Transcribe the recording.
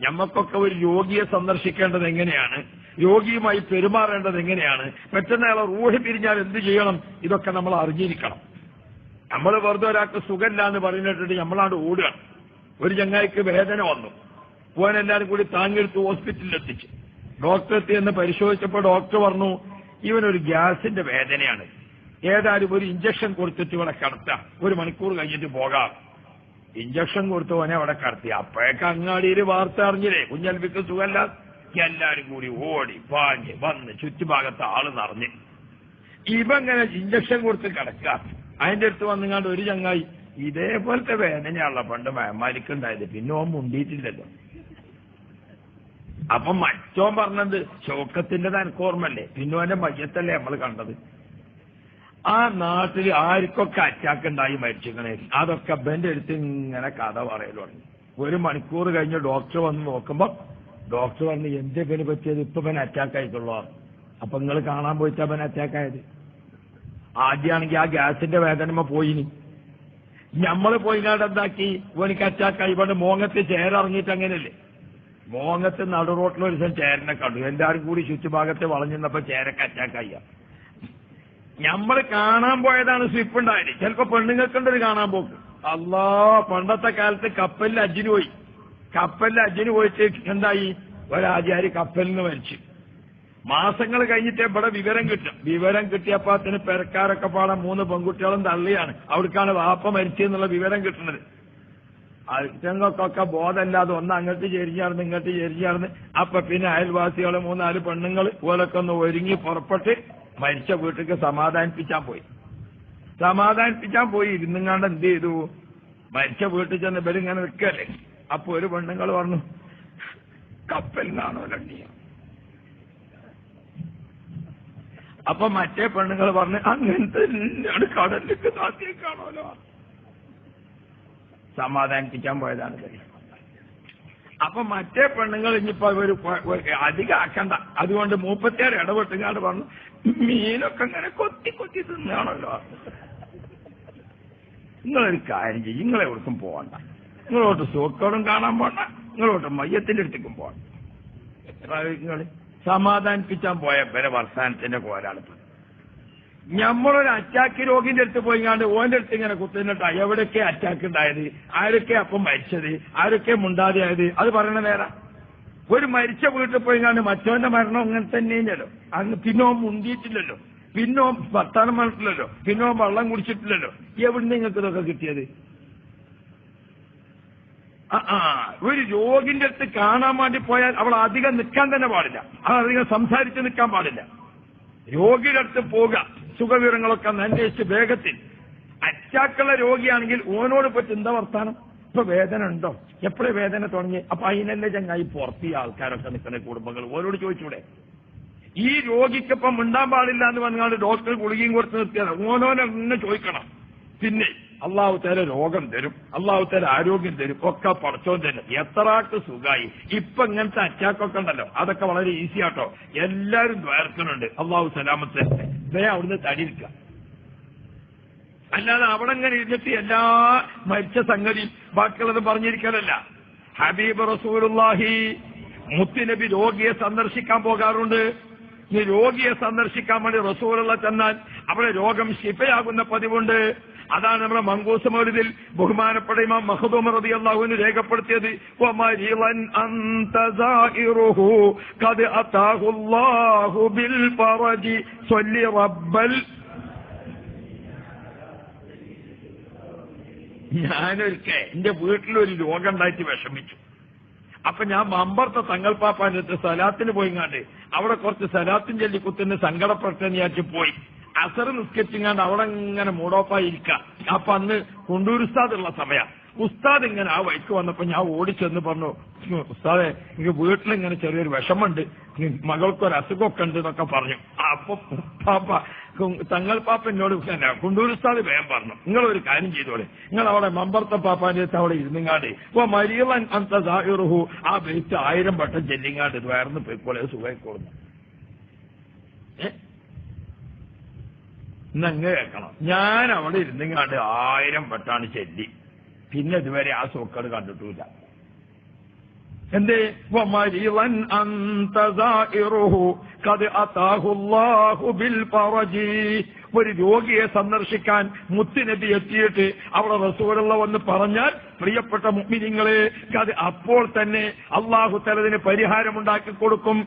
ഞമ്മക്കൊക്കെ ഒരു രോഗിയെ സന്ദർശിക്കേണ്ടത് എങ്ങനെയാണ്, രോഗിയുമായി പെരുമാറേണ്ടത് എങ്ങനെയാണ്, പെട്ടെന്ന് റൂഹ് പിരിഞ്ഞാൽ എന്ത് ചെയ്യണം, ഇതൊക്കെ നമ്മൾ അറിഞ്ഞിരിക്കണം. നമ്മൾ വെറുതെ ഒരാൾക്ക് സുഖമില്ല എന്ന് പറഞ്ഞിട്ട് നമ്മളാണ്ട് ഓടുകയാണ്. ഒരു ചങ്ങായിക്ക് വേദന വന്നു, പോകാനെല്ലാവരും കൂടി താങ്ങിയെടുത്ത് ഹോസ്പിറ്റലിൽ എത്തിച്ച് ഡോക്ടർ എത്തി എന്ന് പരിശോധിച്ചപ്പോൾ ഡോക്ടർ പറഞ്ഞു ഇവനൊരു ഗ്യാസിന്റെ വേദനയാണ്, ഏതായാലും ഒരു ഇഞ്ചക്ഷൻ കൊടുത്തിട്ട് ഇവിടെ കിടത്താം, 1 മണിക്കൂർ കഴിഞ്ഞിട്ട് പോകാം. ഇഞ്ചക്ഷൻ കൊടുത്തവനെ അവിടെ കടത്തി. അപ്പോഴേക്ക് അങ്ങാടിയിൽ വാർത്ത അറിഞ്ഞില്ലേ കുഞ്ഞൽബിക്ക് സുഖമല്ല. എല്ലാരും കൂടി ഓടി പാഞ്ഞ് വന്ന് ചുറ്റുഭാഗത്ത് ആള് നിറഞ്ഞ് ഇവങ്ങനെ ഇഞ്ചക്ഷൻ കൊടുത്ത് കിടക്കുക. അതിന്റെ അടുത്ത് വന്നുങ്ങാണ്ട് ഒരു ചങ്ങായി ഇതേപോലത്തെ വേദനയാണല്ലോ പണ്ട് മയന്മാരിക്കുണ്ടായത്, പിന്നെ ഓൻ മുണ്ടിയിട്ടില്ലല്ലോ. അപ്പം മറ്റോൻ പറഞ്ഞത് ശോകത്തിന്റെ തനക്ക് ഓർമ്മല്ലേ, പിന്നെ ഓന്റെ മയ്യത്തല്ലേ നമ്മൾ കണ്ടത്. ആ നാട്ടിൽ ആർക്കൊക്കെ അറ്റാക്ക് ഉണ്ടായി മരിച്ചിരിക്കണേ അതൊക്കെ ബന്റെ അടുത്ത് ഇങ്ങനെ കഥ പറയലു തുടങ്ങി. 1 മണിക്കൂർ കഴിഞ്ഞ് ഡോക്ടർ വന്ന് നോക്കുമ്പോ ഡോക്ടർ പറഞ്ഞു എന്റെ പേര് പറ്റിയത് ഇപ്പൊ പിന്നെ അറ്റാക്ക് ആയിട്ടുള്ളൂ. അപ്പൊ നിങ്ങൾ കാണാൻ പോയിട്ടാ പിന്നെ അറ്റാക്ക് ആയത്. ആദ്യമാണെങ്കിൽ ആ ഗ്യാസിന്റെ വേദനമ പോയിനി, ഞമ്മള് പോയിങ്ങാണ്ട് എന്താക്കി ഓനിക്ക് അറ്റാക്കായി. പണ്ട് മോങ്ങത്ത് ചേരിറങ്ങിയിട്ട് അങ്ങനെയല്ലേ, മോങ്ങത്ത് നടു റോട്ടിൽ ഒരു ദിവസം ചേരനെ കണ്ടു, എല്ലാവരും കൂടി ചുറ്റുഭാഗത്തെ വളഞ്ഞിരുന്നപ്പോ ചേരക്ക് അറ്റാക്കായി. ഞമ്മള് കാണാൻ പോയതാണ് സ്ലിപ്പ് ഉണ്ടായത്. ചിലപ്പോ പെണ്ണുങ്ങൾക്കുണ്ടൊരു കാണാൻ പോക്ക്. അല്ലാ, പണ്ടത്തെ കാലത്ത് കപ്പലിൽ അജ്ജിന് പോയി. കപ്പലിൽ അജ്ജിന് പോയിട്ട് എന്തായി, ഒരാചാരി കപ്പലിൽ നിന്ന് മരിച്ചു. മാസങ്ങൾ കഴിഞ്ഞിട്ട് ഇവിടെ വിവരം കിട്ടും. വിവരം കിട്ടിയപ്പോ അതിന് പെരക്കാരൊക്കെ പാടെ 3 പെൺകുട്ടികളും തള്ളിയാണ്. അവർക്കാണ് വാപ്പ മരിച്ചെന്നുള്ള വിവരം കിട്ടുന്നത്. അച്ഛങ്ങൾക്കൊക്കെ ബോധമല്ലാതെ ഒന്ന് അങ്ങോട്ട് ചെരിഞ്ഞാർന്ന് ഇങ്ങോട്ട് ചെരിഞ്ഞാർന്ന്. അപ്പൊ പിന്നെ അയൽവാസികള് 3-4 പെണ്ണുങ്ങൾ ഓലൊക്കെ ഒന്ന് ഒരുങ്ങി പുറപ്പെട്ട് മരിച്ച വീട്ടിലേക്ക് സമാധാനിപ്പിച്ചാൻ പോയി. ഇരുന്നുങ്ങാണ്ട് എന്ത് ചെയ്തു, മരിച്ച വീട്ടിൽ ചെന്ന് ഇവരിങ്ങനെ നിൽക്കല്ലേ. അപ്പൊ ഒരു പെണ്ണുങ്ങൾ പറഞ്ഞു കപ്പലിനാണോ ലണ്ണിയ. അപ്പൊ മറ്റേ പെണ്ണുങ്ങൾ പറഞ്ഞു അങ്ങനത്തെ കടലിലേക്ക് താത്തിയേക്കാണോലോ. സമാധാനിപ്പിക്കാൻ പോയതാണ്. അപ്പൊ മറ്റേ പെണ്ണുങ്ങൾ ഇനിയിപ്പോ ഒരു അധികം ആക്കണ്ട, അതുകൊണ്ട് 36 ഇടപെട്ടുകാണ്ട് പറഞ്ഞു മീനൊക്കെ ഇങ്ങനെ കൊത്തി കൊത്തി തിന്നാണല്ലോ. നിങ്ങളൊരു കാര്യം ചെയ്യും, നിങ്ങളെ എവിടേക്കും പോകണ്ട, നിങ്ങളോട്ട് സൂക്കോടും കാണാൻ പോണ്ട, നിങ്ങളോട്ട് മയ്യത്തിന്റെ അടുത്തേക്കും പോകണ്ട. നിങ്ങൾ സമാധാനിപ്പിച്ചാൻ പോയ വരെ വർത്താനത്തിന്റെ കോരാളിപ്പ്. നമ്മളൊരു അറ്റാക്ക് രോഗിന്റെ അടുത്ത് പോയിങ്ങാണ്ട് ഓന്റെ അടുത്ത് ഇങ്ങനെ കുത്തുന്നിട്ടാ എവിടൊക്കെ അറ്റാക്ക് ഉണ്ടായത്, ആരൊക്കെ അപ്പം മരിച്ചത്, ആരൊക്കെ മുണ്ടാതെയായത്, അത് പറയണ നേരം. ഒരു മരിച്ച വീട്ടിൽ പോയിങ്ങാണ്ട് മറ്റവന്റെ മരണം അങ്ങനെ തന്നെയല്ലോ. അന്ന് പിന്നോ മുണ്ടിയിട്ടില്ലല്ലോ, പിന്നോ വർത്താനം പറഞ്ഞിട്ടില്ലല്ലോ, പിന്നോ വെള്ളം കുടിച്ചിട്ടില്ലല്ലോ. എവിടുന്ന് നിങ്ങൾക്ക് ഇതൊക്കെ കിട്ടിയത്? ഒരു രോഗിന്റെ അടുത്ത് കാണാൻ വേണ്ടി പോയാൽ അവൾ അധികം നിൽക്കാൻ തന്നെ പാടില്ല, അധികം സംസാരിച്ച് നിൽക്കാൻ പാടില്ല. രോഗിയുടെ അടുത്ത് പോവുക, സുഖവിവരങ്ങളൊക്കെ അന്വേഷിച്ച് വേഗത്തിൽ. അറ്റാക്കുള്ള രോഗിയാണെങ്കിൽ ഓനോട് പറ്റി എന്താ വർത്താനം, ഇപ്പൊ വേദന ഉണ്ടോ, എപ്പോഴും വേദന തുടങ്ങി. അപ്പൊ അതിനല്ലേ ചങ്ങായി പുറത്ത് ആൾക്കാരൊക്കെ നിൽക്കുന്ന കുടുംബങ്ങൾ ഓരോട് ചോദിച്ചൂടെ? ഈ രോഗിക്കിപ്പം മിണ്ടാൻ പാടില്ല എന്ന് പറഞ്ഞാൽ ഡോക്ടർ ഗുളികയും കൊടുത്ത് നിർത്തിയാൽ ഓനോനെ ചോദിക്കണം. പിന്നെ അള്ളാഹു തആല രോഗം തരും, അള്ളാഹു തആല ആരോഗ്യം തരും, ഒക്കെ പടച്ചോൻ തരും. എത്രാക്ക് സുഖമായി. ഇപ്പൊ ഇങ്ങനത്തെ അറ്റാക്കൊക്കെ ഉണ്ടല്ലോ, അതൊക്കെ വളരെ ഈസി ആട്ടോ. എല്ലാവരും ദ്വാരക്കുന്നുണ്ട് അള്ളാഹു സലാമത്ത് അവിടുന്ന് തടിയിരിക്കുക. അല്ലാതെ അവിടെ ഇങ്ങനെ ഇരുന്നിട്ട് എല്ലാ മരിച്ച സംഗതി ബാക്കിയുള്ളത് പറഞ്ഞിരിക്കലല്ല. ഹബീബ് റസൂലുള്ളാഹി മുത്തുനബി രോഗിയെ സന്ദർശിക്കാൻ പോകാറുണ്ട്. ഈ രോഗിയെ സന്ദർശിക്കാൻ വേണ്ടി റസൂലുള്ള ചെന്നാൽ അവിടെ രോഗം ശിഫയാകുന്ന പതിവുണ്ട്. അതാണ് നമ്മുടെ മങ്കൂസ് മൗലിദിൽ ബഹുമാനപ്പെട്ട ഇമാം മഖ്ദൂം റളിയല്ലാഹു അൻഹു രേഖപ്പെടുത്തിയത്. വമരിളൻ അൻത സായിറുഹു ഖദ് അതാഹു അല്ലാഹു ബിൽ ഫറജി സ്വല്ലി റബ്ബൽ. ഞാനൊരിക്കൽ എന്റെ വീട്ടിലൊരു രോഗം ഉണ്ടായിട്ട് വിഷമിച്ചു. അപ്പൊ ഞാൻ മമ്പർത്തെ തങ്ങൾപ്പാപ്പാന്റെ അടുത്ത് സലാത്തിന് പോയിങ്ങാണ്ട് അവിടെ കുറച്ച് സലാത്തും ചൊല്ലിക്കുത്തിന് സങ്കടപ്പെട്ടെന്ന് വിചാരിച്ച് പോയി. അസർ നിസ്കരിച്ചിങ്ങാണ്ട് അവിടെ ഇങ്ങനെ മൂടോപ്പായിരിക്ക. അപ്പൊ അന്ന് കുണ്ടൂർ ഉസ്താദ് ഉള്ള സമയം. ഉസ്താദ് ഇങ്ങനെ ആ വഴിക്ക് വന്നപ്പോ ഞാൻ ഓടിച്ചെന്ന് പറഞ്ഞു, ഉസ്താദെ എനിക്ക് വീട്ടിലിങ്ങനെ ചെറിയൊരു വിഷമുണ്ട്, മകൾക്കൊരു അസുഖമൊക്കെ ഉണ്ട് എന്നൊക്കെ പറഞ്ഞു. അപ്പൊ പാപ്പ തങ്ങൾ പാപ്പ എന്നോട് കുണ്ടൂർ ഉസ്താദ് വേഗം പറഞ്ഞു, നിങ്ങളൊരു കാര്യം ചെയ്തോളെ, നിങ്ങൾ അവിടെ മമ്പർത്ത പാപ്പാന്റെ അടുത്ത് അവിടെ ഇരുന്നിങ്ങാണ്ട് ഇപ്പൊ മരിയലൻ അന്ത സാഹിറുഹു ആ ബെയ്ത്ത് 1000 വട്ടം ചെല്ലിങ്ങാണ്ട് ഇത് വേർന്ന് പോയിക്കോളെ, സുഖമായിക്കോളുന്നു. ഇന്നങ്ങ് കേൾക്കണം. ഞാൻ അവിടെ ഇരുന്നിങ്ങാണ്ട് 1000 വട്ടാണ് ചെല്ലി. പിന്നെ ഇതുവരെ ആ സൂക്കേട് കണ്ടിട്ടില്ല. എന്തേ വമരിളൻ അന്തസാഇറുഹു ഖദ് അതാഹുല്ലാഹു ബിൽ ഫറജി. ഒരു രോഗിയെ സന്ദർശിക്കാൻ മുത്തുനബി എത്തിയിട്ട് അവിടെ റസൂലുള്ളാഹി വന്ന് പറഞ്ഞാൽ, പ്രിയപ്പെട്ട മുഅ്മിനീങ്ങളെ, അത് അപ്പോൾ തന്നെ അല്ലാഹു തആല അതിന് പരിഹാരമുണ്ടാക്കി കൊടുക്കും.